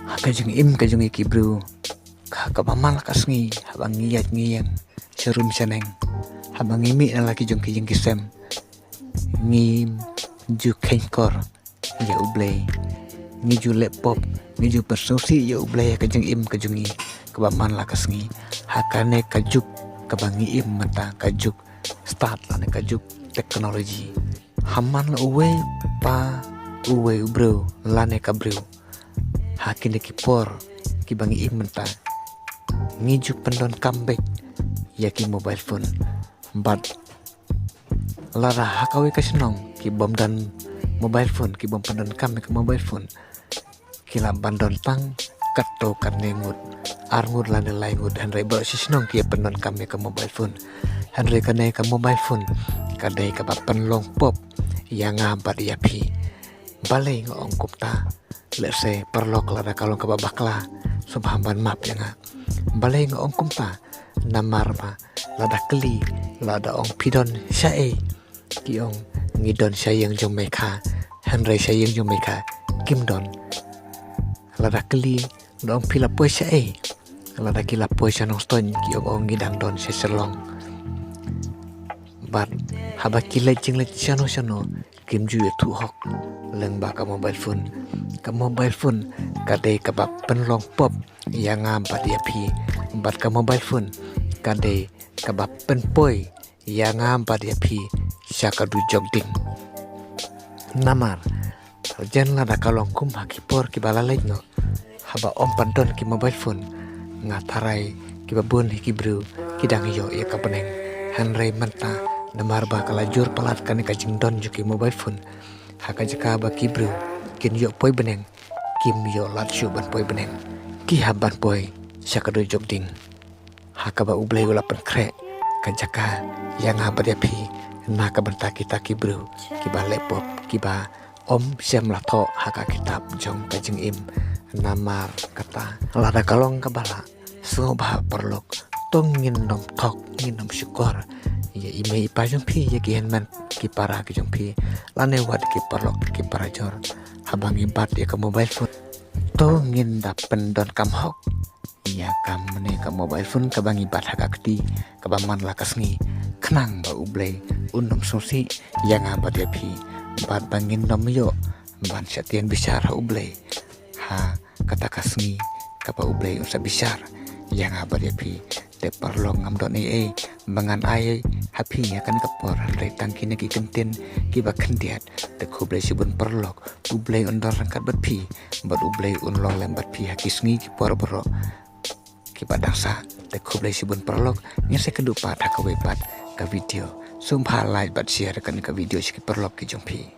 Kajung im kajung iki bro, kapamal kasngi habang ngiyat ngiyang serum seneng habang imi na laki jong kijing kisem ngim ju kengkor ya ublay ngiju laptop ngiju persosi ya ublay kajung im kajungi kapamal kasngi hakane kajuk kabangi im mata kajuk start lane kajuk teknologi haman la uwe pa uwe bro lane kabro hakine kipor kibangi im mata ngiju pendon comeback yaki mobile phone but lara hakawi kasinong ki bom dan mobile phone ki bom pendon comeback mobile phone kila bandon tang kato karnengut arngur lane laingut hanre ba sisinong ki pendon comeback mobile phone hanre kane ka mobile phone kadai ka penlong pop yang ngabat yapi balai ngong kupta lese perlok lada kalong ka babakla subhamban map yang balai ngong kumta namar ma lada keli lada ong pidon syae ki ong ngidon syayang jong meka hanre syayang jong meka kimdon lada keli lada ong pila poe syae lada kila poe syanong ston ki ong ngidang don seselong bat haba kila jing le syano kim ju tu hok leng ba ka mobile phone kadai ka ba penlong pop yang ambat ya pi bat ka mobile phone kadai ka ba penpoi yang ambat ya pi syaka du jogding namar jen la da kalong kum hakipor ki balalai no haba om pandon ki mobile phone ngatarai ki babun ki bru kidang yo ya ka peneng hanrei menta namar ba kalajur palat kan ka jingdon juki mobile phone haka jaka ba ki bru kin yo poi beneng kim yo lat shu ban poi beneng ki haban poi syaka du jogding haka ba ublay ula pen kre ka jaka yang habat ya pi na ka benta kita ki bru ki ba laptop ki ba om siam la tho haka kitab jong ka jing im namar kata lada kalong ka bala soba perlok tong ngin nom thok ngin nom syukur ya ime ipa jong pi ya ki henman ki para ki jong pi lane wad ki perlok ki para jor habang imbat ya ka mobile phone to ngin da pendon kam hok ya kam ne ka mobile phone ka bang ibat haka kti ka baman la kasngi khnang ba ublay unom sosi yang abat ya pi bat bangin nom yo ban syatian bicara ublay ha kata kasngi ka ba ublay usa bicara yang abat ya pi te parlong am don mangan ai happy ya kan kapor re tangki ki kenten ki ba kendiat te kublay sibun perlok ublay undor rangkat bat pi bat ublay unlong lembat pi hakisngi ki por bro ki badangsa te kublay sibun perlok ngese kedupat hakawe bat ka video sumpah like bat share kan ka video ki perlok ki jongpi